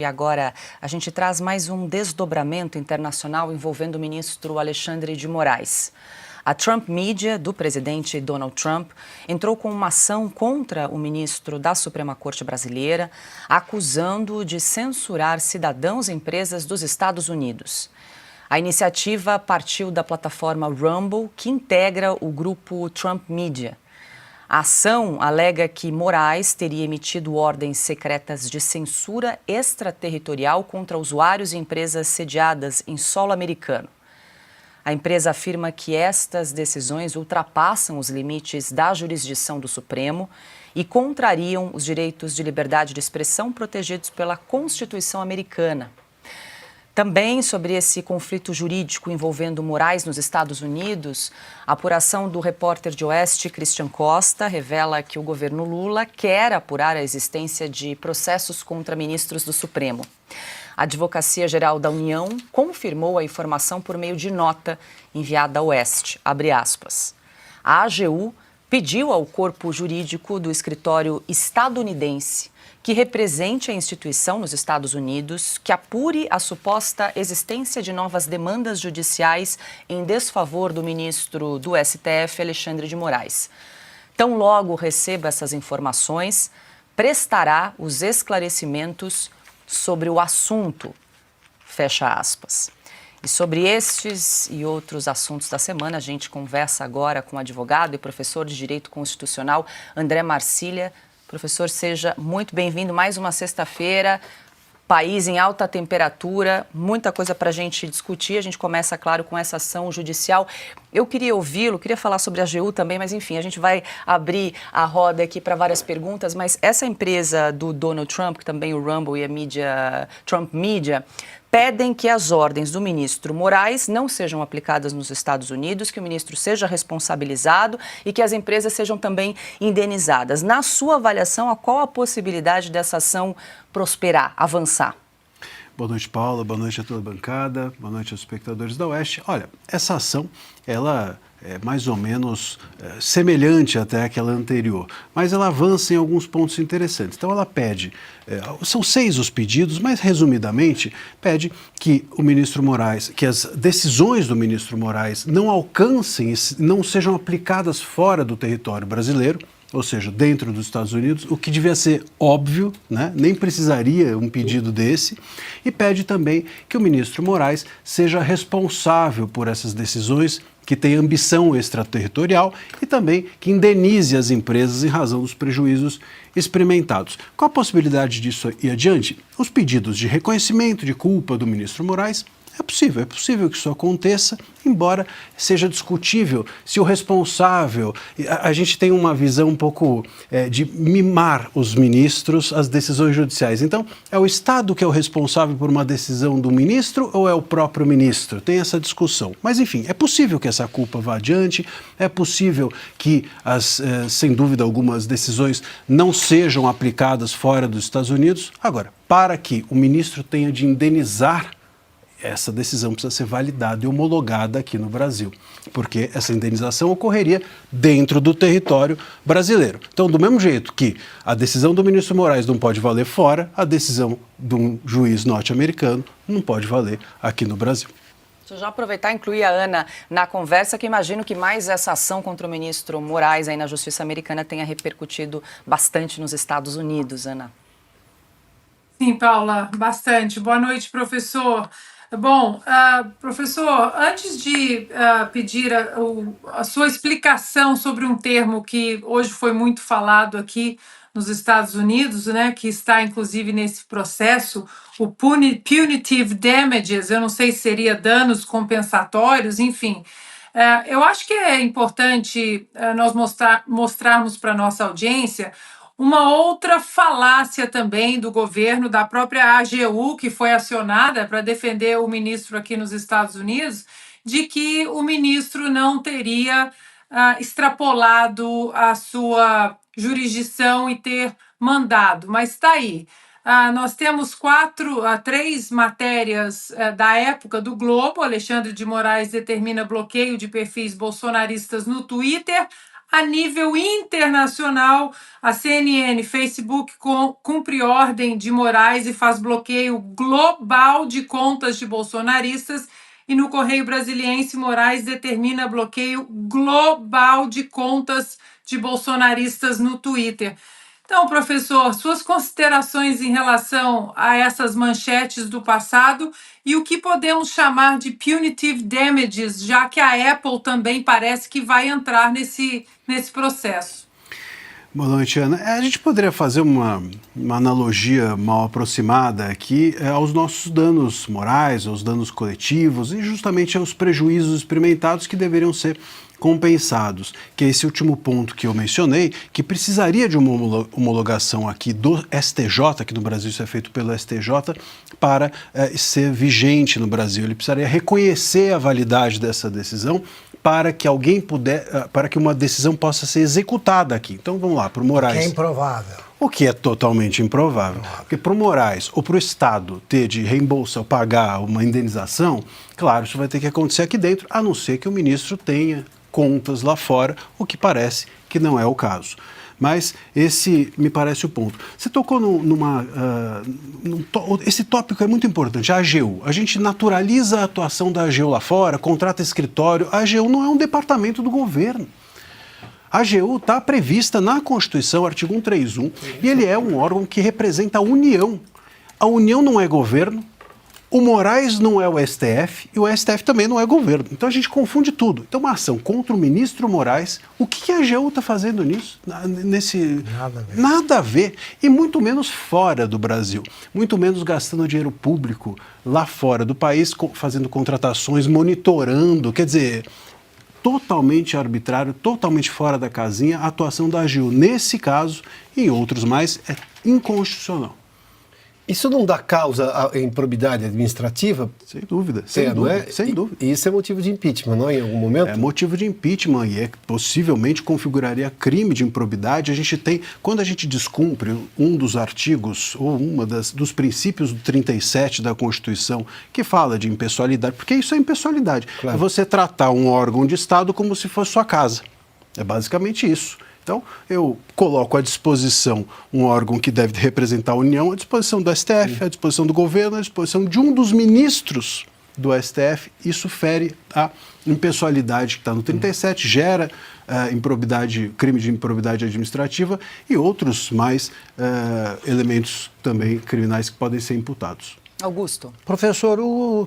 E agora a gente traz mais um desdobramento internacional envolvendo o ministro Alexandre de Moraes. A Trump Media, do presidente Donald Trump, entrou com uma ação contra o ministro da Suprema Corte brasileira, acusando-o de censurar cidadãos e empresas dos Estados Unidos. A iniciativa partiu da plataforma Rumble, que integra o grupo Trump Media. A ação alega que Moraes teria emitido ordens secretas de censura extraterritorial contra usuários e empresas sediadas em solo americano. A empresa afirma que estas decisões ultrapassam os limites da jurisdição do Supremo e contrariam os direitos de liberdade de expressão protegidos pela Constituição americana. Também sobre esse conflito jurídico envolvendo Moraes nos Estados Unidos, a apuração do repórter de Oeste, Christian Costa, revela que o governo Lula quer apurar a existência de processos contra ministros do Supremo. A Advocacia Geral da União confirmou a informação por meio de nota enviada ao Oeste, abre aspas. A AGU pediu ao corpo jurídico do escritório estadunidense que represente a instituição nos Estados Unidos, que apure a suposta existência de novas demandas judiciais em desfavor do ministro do STF, Alexandre de Moraes. Tão logo receba essas informações, prestará os esclarecimentos sobre o assunto, fecha aspas. E sobre estes e outros assuntos da semana, a gente conversa agora com o advogado e professor de Direito Constitucional, André Marcília. Professor, seja muito bem-vindo. Mais uma sexta-feira, país em alta temperatura, muita coisa para a gente discutir. A gente começa, claro, com essa ação judicial. Eu queria ouvi-lo, queria falar sobre a AGU também, mas enfim, a gente vai abrir a roda aqui para várias perguntas. Mas essa empresa do Donald Trump, que também o Rumble e a mídia, Trump Media, pedem que as ordens do ministro Moraes não sejam aplicadas nos Estados Unidos, que o ministro seja responsabilizado e que as empresas sejam também indenizadas. Na sua avaliação, qual a possibilidade dessa ação prosperar, avançar? Boa noite, Paula. Boa noite a toda a bancada. Boa noite aos espectadores da Oeste. Olha, essa ação, ela é mais ou menos semelhante até àquela anterior, mas ela avança em alguns pontos interessantes. Então ela pede, são 6 os pedidos, mas resumidamente pede que o ministro Moraes, que as decisões do ministro Moraes não alcancem, não sejam aplicadas fora do território brasileiro, ou seja, dentro dos Estados Unidos, o que devia ser óbvio, né? Nem precisaria um pedido desse, e pede também que o ministro Moraes seja responsável por essas decisões, que tem ambição extraterritorial e também que indenize as empresas em razão dos prejuízos experimentados. Qual a possibilidade disso ir adiante? Os pedidos de reconhecimento de culpa do ministro Moraes. É possível que isso aconteça, embora seja discutível se o responsável... A gente tem uma visão um pouco de mimar os ministros às decisões judiciais. Então, é o Estado que é o responsável por uma decisão do ministro ou é o próprio ministro? Tem essa discussão. Mas, enfim, é possível que essa culpa vá adiante, é possível que, sem dúvida, algumas decisões não sejam aplicadas fora dos Estados Unidos. Agora, para que o ministro tenha de indenizar, essa decisão precisa ser validada e homologada aqui no Brasil, porque essa indenização ocorreria dentro do território brasileiro. Então, do mesmo jeito que a decisão do ministro Moraes não pode valer fora, a decisão de um juiz norte-americano não pode valer aqui no Brasil. Deixa eu já aproveitar e incluir a Ana na conversa, que imagino que mais essa ação contra o ministro Moraes aí na Justiça Americana tenha repercutido bastante nos Estados Unidos, Ana. Sim, Paula, bastante. Boa noite, professor. Bom, professor, antes de pedir a sua explicação sobre um termo que hoje foi muito falado aqui nos Estados Unidos, né, que está inclusive nesse processo, o punitive damages, eu não sei se seria danos compensatórios, enfim. Eu acho que é importante nós mostrarmos para a nossa audiência uma outra falácia também do governo, da própria AGU, que foi acionada para defender o ministro aqui nos Estados Unidos, de que o ministro não teria extrapolado a sua jurisdição e ter mandado. Mas está aí. Nós temos 3 matérias da época do Globo. Alexandre de Moraes determina bloqueio de perfis bolsonaristas no Twitter. A nível internacional, a CNN, Facebook cumpre ordem de Moraes e faz bloqueio global de contas de bolsonaristas. E no Correio Brasiliense, Moraes determina bloqueio global de contas de bolsonaristas no Twitter. Então, professor, suas considerações em relação a essas manchetes do passado e o que podemos chamar de punitive damages, já que a Apple também parece que vai entrar nesse processo. Boa noite, Ana. A gente poderia fazer uma analogia mal aproximada aqui aos nossos danos morais, aos danos coletivos e justamente aos prejuízos experimentados que deveriam ser compensados, que é esse último ponto que eu mencionei, que precisaria de uma homologação aqui do STJ, aqui no Brasil isso é feito pelo STJ, para ser vigente no Brasil. Ele precisaria reconhecer a validade dessa decisão para que para que uma decisão possa ser executada aqui. Então vamos lá, para o Moraes. Que é improvável. O que é totalmente improvável. Porque para o Moraes ou para o Estado ter de reembolsar ou pagar uma indenização, claro, isso vai ter que acontecer aqui dentro, a não ser que o ministro tenha contas lá fora, o que parece que não é o caso. Mas esse me parece o ponto. Você tocou esse tópico é muito importante, a AGU. A gente naturaliza a atuação da AGU lá fora, contrata escritório. A AGU não é um departamento do governo. A AGU está prevista na Constituição, artigo 131, e ele é um órgão que representa a União. A União não é governo, o Moraes não é o STF e o STF também não é governo. Então a gente confunde tudo. Então uma ação contra o ministro Moraes, o que a AGU está fazendo nisso? Nada a ver. Nada a ver. E muito menos fora do Brasil. Muito menos gastando dinheiro público lá fora do país, fazendo contratações, monitorando. Quer dizer, totalmente arbitrário, totalmente fora da casinha, a atuação da AGU nesse caso e em outros mais é inconstitucional. Isso não dá causa à improbidade administrativa? Sem dúvida, sem dúvida. E isso é motivo de impeachment, não é, em algum momento? É motivo de impeachment e possivelmente configuraria crime de improbidade. A gente tem, quando a gente descumpre um dos artigos ou dos princípios do 37 da Constituição que fala de impessoalidade, porque isso é impessoalidade. Claro. É você tratar um órgão de Estado como se fosse sua casa. É basicamente isso. Então, eu coloco à disposição um órgão que deve representar a União, à disposição do STF, à disposição do governo, à disposição de um dos ministros do STF. Isso fere a impessoalidade que está no 37, gera crime de improbidade administrativa e outros mais elementos também criminais que podem ser imputados. Augusto. Professor,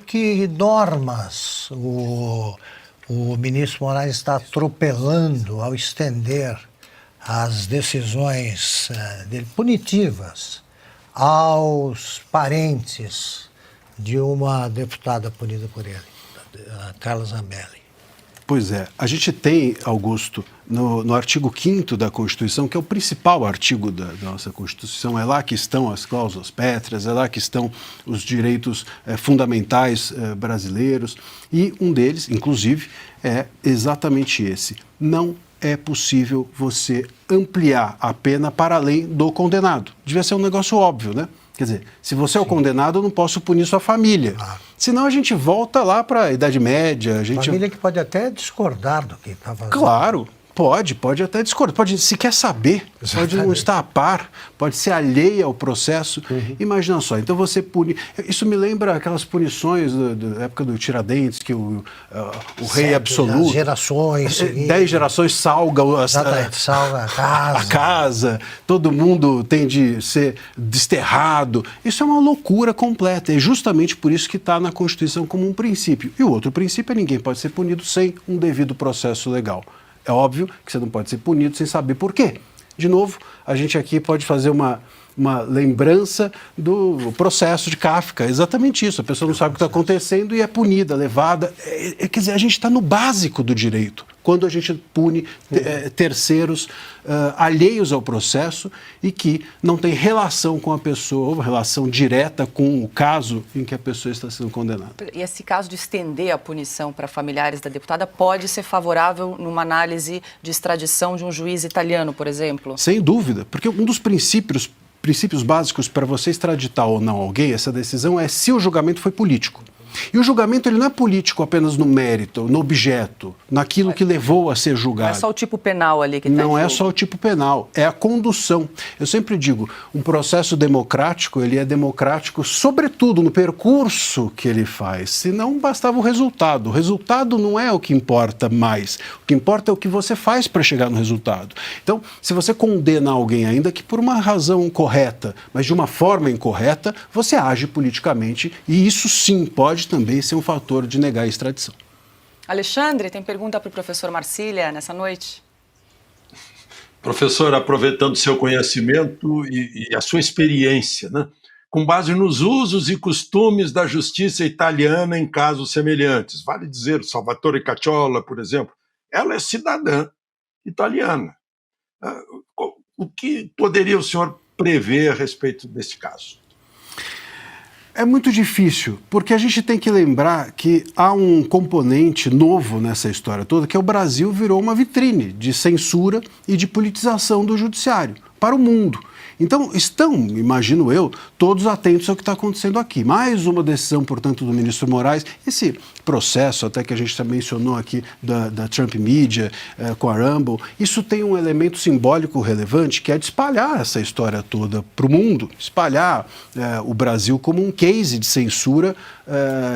que normas o ministro Moraes está atropelando ao estender as decisões dele punitivas aos parentes de uma deputada punida por ele, a Carla Zambelli? Pois é, a gente tem, Augusto, no artigo 5º da Constituição, que é o principal artigo da nossa Constituição, é lá que estão as cláusulas pétreas, é lá que estão os direitos fundamentais brasileiros, e um deles, inclusive, é exatamente esse. Não é possível você ampliar a pena para além do condenado. Devia ser um negócio óbvio, né? Quer dizer, se você é o condenado, eu não posso punir sua família. Claro. Senão a gente volta lá para a Idade Média. Família que pode até discordar do que está fazendo. Claro. Pode até discordar, pode, se quer saber, pode não estar a par, pode ser alheia ao processo. Imagina só, então você pune. Isso me lembra aquelas punições da época do Tiradentes, que o rei absoluto. 10 gerações. 10 gerações salga a casa, todo mundo tem de ser desterrado. Isso é uma loucura completa. É justamente por isso que está na Constituição como um princípio. E o outro princípio é ninguém pode ser punido sem um devido processo legal. É óbvio que você não pode ser punido sem saber por quê. De novo, a gente aqui pode fazer uma lembrança do processo de Kafka. Exatamente isso. A pessoa não sabe o que está acontecendo e é punida, levada. Quer dizer, a gente está no básico do direito. Quando a gente pune terceiros alheios ao processo e que não tem relação com a pessoa, ou relação direta com o caso em que a pessoa está sendo condenada. E esse caso de estender a punição para familiares da deputada pode ser favorável numa análise de extradição de um juiz italiano, por exemplo? Sem dúvida, porque um dos princípios básicos para você extraditar ou não alguém, essa decisão é se o julgamento foi político. E o julgamento ele não é político apenas no mérito, no objeto, naquilo que levou a ser julgado. Não é só o tipo penal ali que está em Não é jogo. só o tipo penal, é a condução. Eu sempre digo, um processo democrático, ele é democrático sobretudo no percurso que ele faz, senão bastava o resultado. O resultado não é o que importa mais, o que importa é o que você faz para chegar no resultado. Então, se você condena alguém, ainda que por uma razão correta, mas de uma forma incorreta, você age politicamente e isso sim pode também ser um fator de negar a extradição. Alexandre, tem pergunta para o professor Marcília nessa noite? Professor, aproveitando seu conhecimento e a sua experiência, né? Com base nos usos e costumes da justiça italiana em casos semelhantes, vale dizer, Salvatore Cacciola, por exemplo, ela é cidadã italiana. O que poderia o senhor prever a respeito desse caso? É muito difícil, porque a gente tem que lembrar que há um componente novo nessa história toda, que é o Brasil virou uma vitrine de censura e de politização do judiciário para o mundo. Então, estão, imagino eu, todos atentos ao que está acontecendo aqui. Mais uma decisão, portanto, do ministro Moraes. Esse processo, até que a gente já mencionou aqui, da Trump Media, com a Rumble, isso tem um elemento simbólico relevante, que é de espalhar essa história toda para o mundo, espalhar o Brasil como um case de censura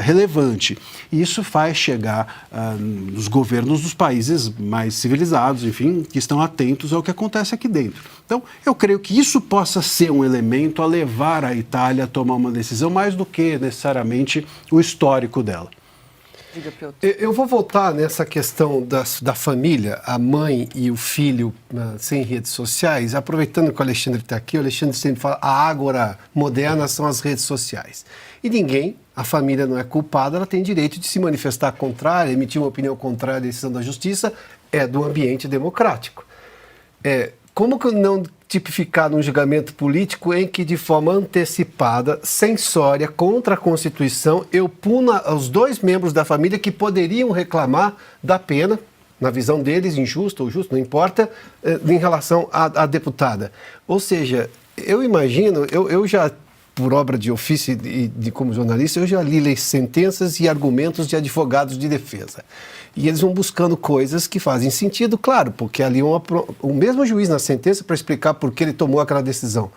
relevante. E isso faz chegar nos governos dos países mais civilizados, enfim, que estão atentos ao que acontece aqui dentro. Então, eu creio que isso possa ser um elemento a levar a Itália a tomar uma decisão mais do que necessariamente o histórico dela. Diga, Piotr. Eu vou voltar nessa questão da família, a mãe e o filho sem redes sociais, aproveitando que o Alexandre está aqui, o Alexandre sempre fala a ágora moderna são as redes sociais. E ninguém, a família não é culpada, ela tem direito de se manifestar contrária, emitir uma opinião contrária à decisão da justiça, é do ambiente democrático. Como que não tipificar num julgamento político em que, de forma antecipada, censória, contra a Constituição, eu puna os dois membros da família que poderiam reclamar da pena, na visão deles, injusto ou justo, não importa, em relação à deputada. Ou seja, eu imagino, eu já, por obra de ofício e como jornalista, eu já li sentenças e argumentos de advogados de defesa. E eles vão buscando coisas que fazem sentido, claro, porque ali o mesmo juiz na sentença para explicar por que ele tomou aquela decisão.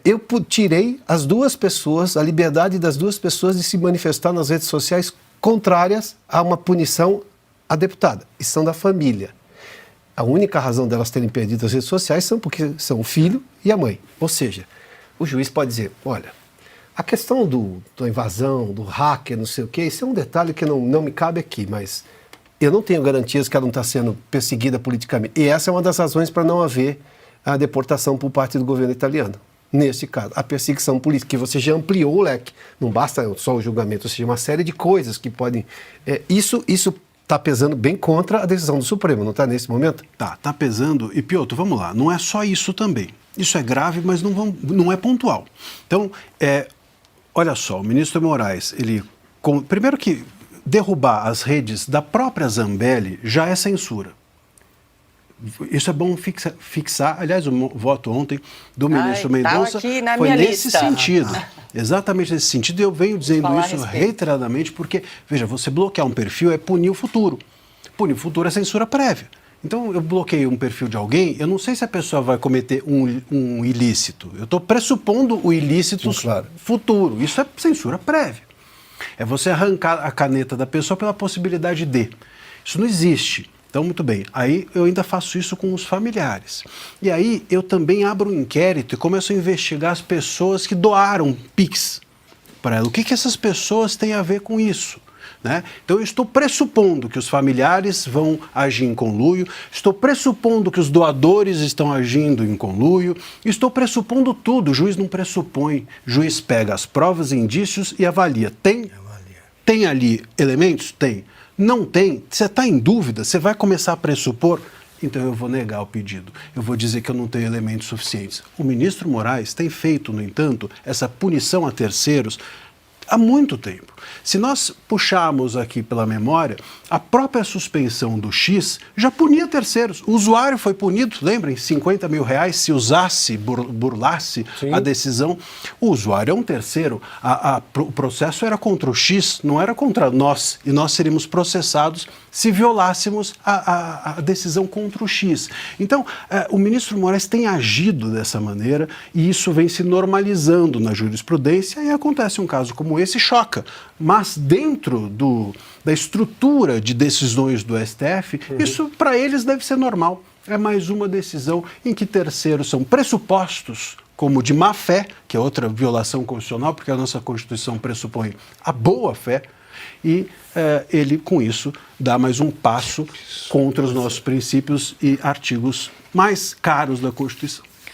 Eu tirei as duas pessoas, a liberdade das duas pessoas de se manifestar nas redes sociais contrárias a uma punição à deputada, e são da família. A única razão delas terem perdido as redes sociais são porque são o filho e a mãe. Ou seja, o juiz pode dizer, olha, a questão da invasão, do hacker, não sei o quê, isso é um detalhe que não me cabe aqui, mas eu não tenho garantias que ela não está sendo perseguida politicamente. E essa é uma das razões para não haver a deportação por parte do governo italiano. Neste caso, a perseguição política, que você já ampliou o leque. Não basta só o julgamento, ou seja, uma série de coisas que podem... Isso está pesando bem contra a decisão do Supremo, não está nesse momento? Tá pesando. E, Piotr, vamos lá, não é só isso também. Isso é grave, mas não é pontual. Então, olha só, o ministro Moraes, primeiro que derrubar as redes da própria Zambelli já é censura. Isso é bom fixar. Aliás, o voto ontem do ministro Mendonça foi nesse sentido. Exatamente nesse sentido. E eu venho dizendo isso reiteradamente porque, veja, você bloquear um perfil é punir o futuro. Punir o futuro é censura prévia. Então, eu bloqueio um perfil de alguém, eu não sei se a pessoa vai cometer um ilícito. Eu estou pressupondo o ilícito futuro. Isso é censura prévia. É você arrancar a caneta da pessoa pela possibilidade de. Isso não existe. Então, muito bem. Aí, eu ainda faço isso com os familiares. E aí, eu também abro um inquérito e começo a investigar as pessoas que doaram Pix para ela. O que essas pessoas têm a ver com isso? Né? Então, eu estou pressupondo que os familiares vão agir em conluio, estou pressupondo que os doadores estão agindo em conluio, estou pressupondo tudo. O juiz não pressupõe, o juiz pega as provas e indícios e avalia. Tem ali elementos? Tem. Não tem? Você está em dúvida? Você vai começar a pressupor? Então eu vou negar o pedido. Eu vou dizer que eu não tenho elementos suficientes. O ministro Moraes tem feito, no entanto, essa punição a terceiros há muito tempo. Se nós puxarmos aqui pela memória, a própria suspensão do X já punia terceiros. O usuário foi punido, lembrem, 50 mil reais se usasse, burlasse a decisão. O usuário é um terceiro. O processo era contra o X, não era contra nós. E nós seríamos processados se violássemos a decisão contra o X. Então, o ministro Moraes tem agido dessa maneira e isso vem se normalizando na jurisprudência e acontece um caso como esse, choca. Mas dentro da estrutura de decisões do STF, isso para eles deve ser normal. É mais uma decisão em que terceiros são pressupostos como de má-fé, que é outra violação constitucional, porque a nossa Constituição pressupõe a boa-fé, e ele, com isso, dá mais um passo contra os nossos princípios e artigos mais caros da Constituição.